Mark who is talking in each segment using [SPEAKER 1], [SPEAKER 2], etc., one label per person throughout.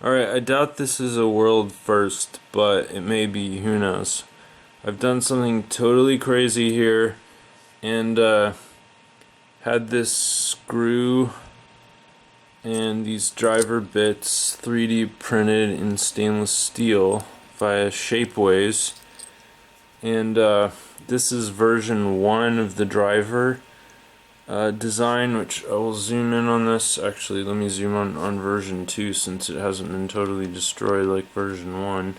[SPEAKER 1] Alright, I doubt this is a world first, but it may be, who knows. I've done something totally crazy here, and had this screw and these driver bits 3D printed in stainless steel via Shapeways. And this is version 1 of the driver design, which I will zoom in on this. Actually, let me zoom on version 2 since it hasn't been totally destroyed like version 1.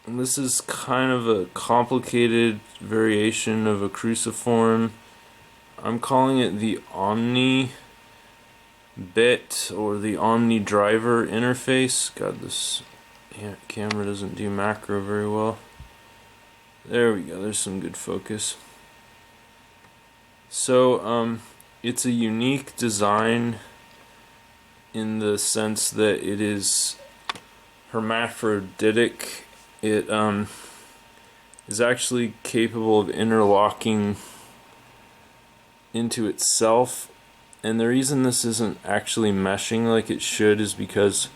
[SPEAKER 1] And this is kind of a complicated variation of a cruciform. I'm calling it the Omni bit or the Omni-Driver interface. God, this camera doesn't do macro very well. There we go, there's some good focus. So, it's a unique design in the sense that it is hermaphroditic. It is actually capable of interlocking into itself, and the reason this isn't actually meshing like it should is because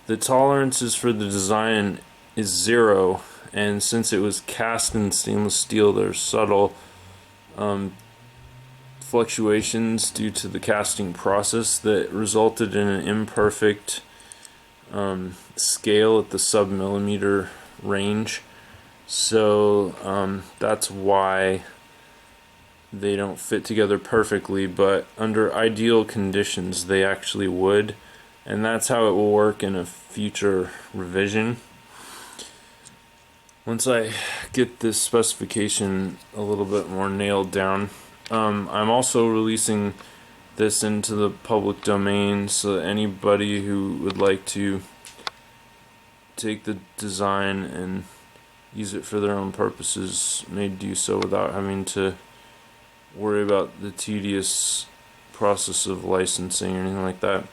[SPEAKER 1] the tolerances for the design is 0, and since it was cast in stainless steel, there's subtle fluctuations due to the casting process that resulted in an imperfect scale at the sub-millimeter range. So that's why they don't fit together perfectly, but under ideal conditions they actually would, and that's how it will work in a future revision. Once I get this specification a little bit more nailed down. I'm also releasing this into the public domain, so that anybody who would like to take the design and use it for their own purposes may do so without having to worry about the tedious process of licensing or anything like that.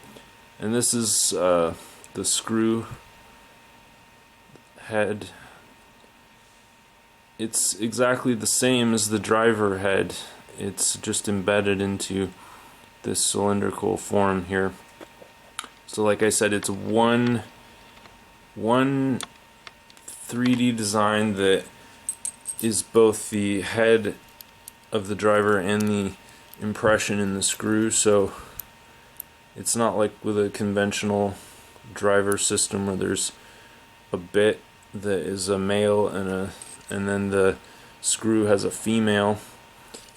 [SPEAKER 1] And this is the screw head. It's exactly the same as the driver head. It's just embedded into this cylindrical form here. So like I said, it's one 3D design that is both the head of the driver and the impression in the screw. So it's not like with a conventional driver system where there's a bit that is a male and then the screw has a female.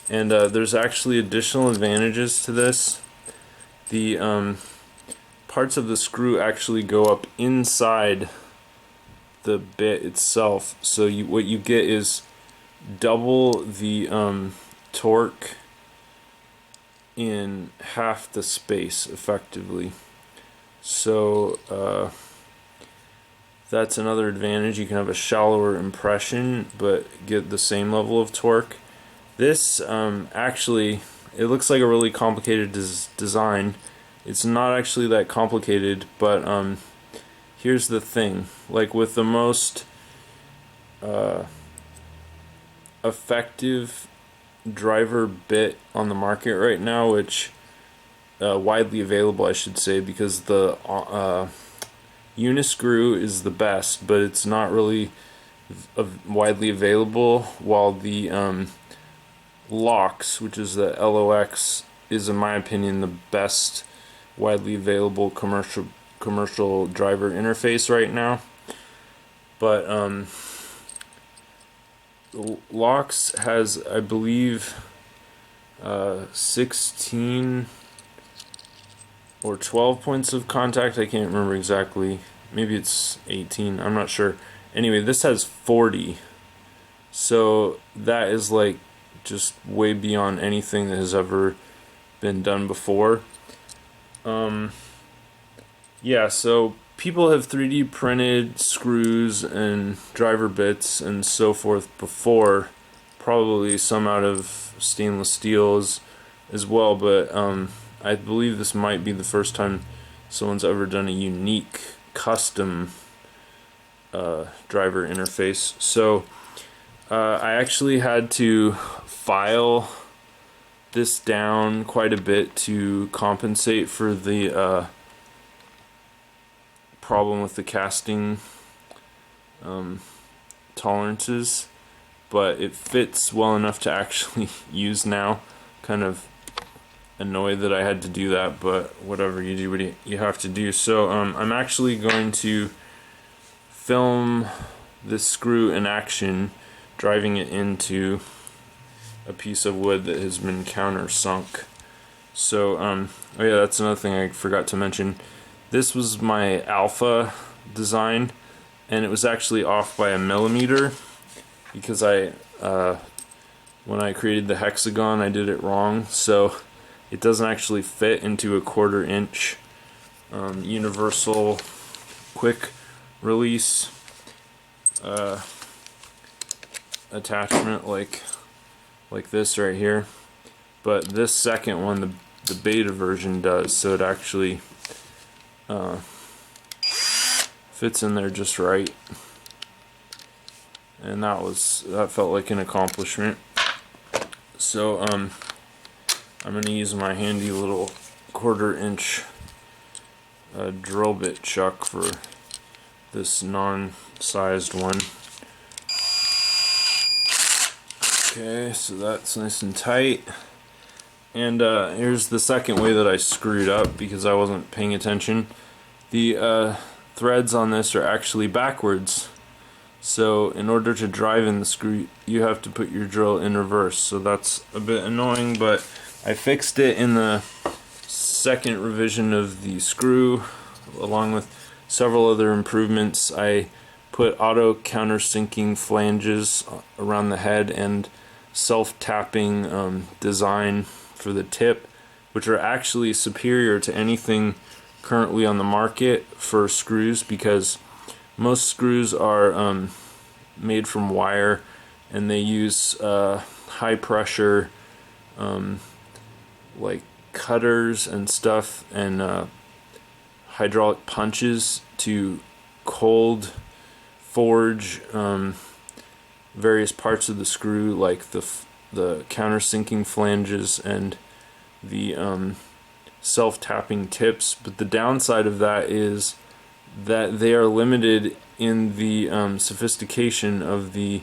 [SPEAKER 1] And there's actually additional advantages to this. The parts of the screw actually go up inside the bit itself, so what you get is double the torque in half the space effectively. So that's another advantage. You can have a shallower impression but get the same level of torque. This actually, it looks like a really complicated design. It's not actually that complicated, but here's the thing. Like with the most effective driver bit on the market right now, which widely available I should say, because the Uniscrew is the best, but it's not really widely available, while the LOX, which is the LOX, is in my opinion the best widely available commercial driver interface right now. But LOX has, I believe, 16 or 12 points of contact. I can't remember exactly. Maybe it's 18. I'm not sure. Anyway, this has 40. So that is like just way beyond anything that has ever been done before. Yeah, so people have 3D printed screws and driver bits and so forth before, probably some out of stainless steels as well, but I believe this might be the first time someone's ever done a unique custom driver interface. So I actually had to file this down quite a bit to compensate for the problem with the casting tolerances, but it fits well enough to actually use now. Kind of annoyed that I had to do that, but whatever, you do what you have to do. So I'm actually going to film this screw in action, driving it into a piece of wood that has been countersunk. So oh yeah, that's another thing I forgot to mention. This was my alpha design, and it was actually off by a millimeter because when I created the hexagon I did it wrong, so it doesn't actually fit into a 1/4 inch universal quick release attachment like this right here, but this second one, the beta version, does, so it actually fits in there just right, and that felt like an accomplishment. So I'm gonna use my handy little 1/4 inch drill bit chuck for this non-sized one. Okay, so that's nice and tight. And here's the second way that I screwed up because I wasn't paying attention. The threads on this are actually backwards. So in order to drive in the screw, you have to put your drill in reverse. So that's a bit annoying, but I fixed it in the second revision of the screw, along with several other improvements. I put auto countersinking flanges around the head and self-tapping design for the tip, which are actually superior to anything currently on the market for screws, because most screws are made from wire, and they use high pressure like cutters and stuff, and hydraulic punches to cold forge various parts of the screw, like the countersinking flanges and the self-tapping tips. But the downside of that is that they are limited in the sophistication of the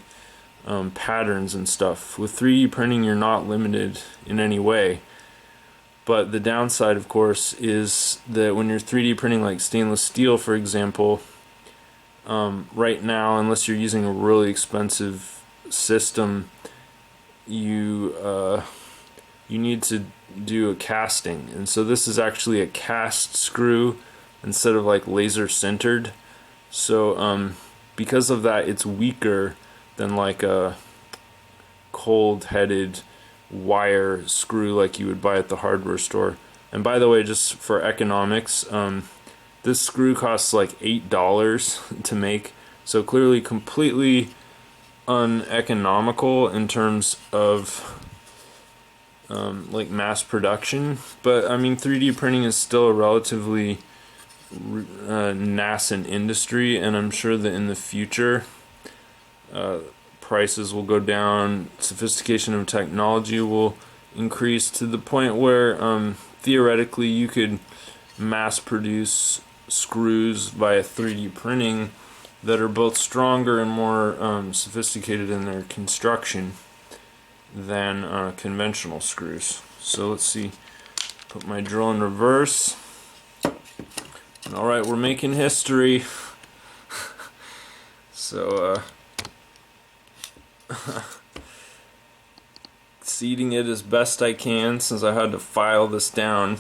[SPEAKER 1] patterns and stuff. With 3D printing, you're not limited in any way. But the downside, of course, is that when you're 3D printing like stainless steel, for example, right now, unless you're using a really expensive system, you need to do a casting. And so this is actually a cast screw instead of like laser sintered. So because of that, it's weaker than like a cold headed wire screw like you would buy at the hardware store. And by the way, just for economics, this screw costs like $8 to make, so clearly completely uneconomical in terms of like mass production. But I mean, 3D printing is still a relatively nascent industry, and I'm sure that in the future prices will go down, sophistication of technology will increase to the point where theoretically you could mass produce screws via 3D printing that are both stronger and more sophisticated in their construction than conventional screws. So let's see, put my drill in reverse. Alright, we're making history. So seating it as best I can since I had to file this down.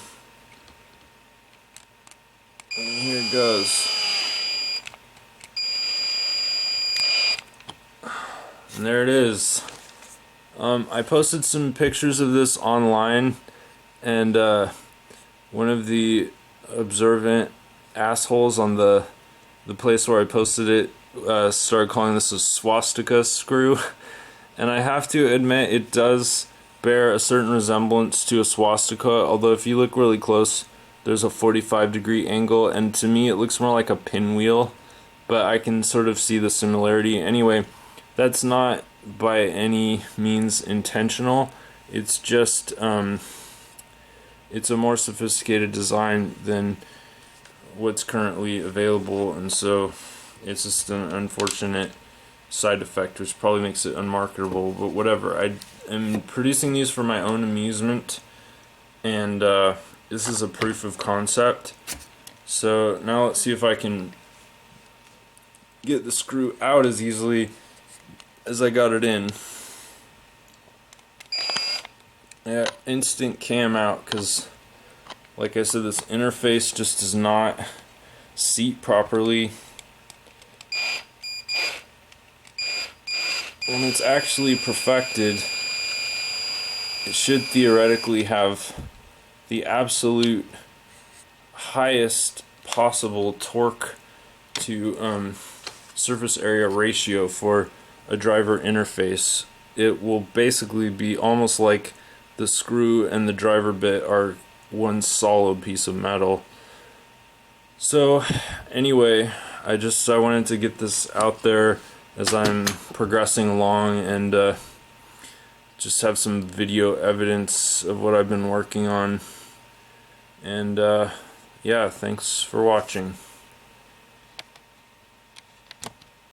[SPEAKER 1] And here it goes. And there it is. I posted some pictures of this online, and one of the observant assholes on the place where I posted it started calling this a swastika screw. And I have to admit, it does bear a certain resemblance to a swastika, although if you look really close, there's a 45-degree angle, and to me it looks more like a pinwheel, but I can sort of see the similarity. Anyway, that's not by any means intentional. It's just it's a more sophisticated design than what's currently available, and so it's just an unfortunate side effect, which probably makes it unmarketable, but whatever. I am producing these for my own amusement, and this is a proof of concept. So now let's see if I can get the screw out as easily as I got it in. Yeah, instant cam out, because like I said, this interface just does not seat properly. When it's actually perfected, it should theoretically have the absolute highest possible torque to surface area ratio for a driver interface. It will basically be almost like the screw and the driver bit are one solid piece of metal. So anyway, I wanted to get this out there as I'm progressing along, and just have some video evidence of what I've been working on. And yeah, thanks for watching.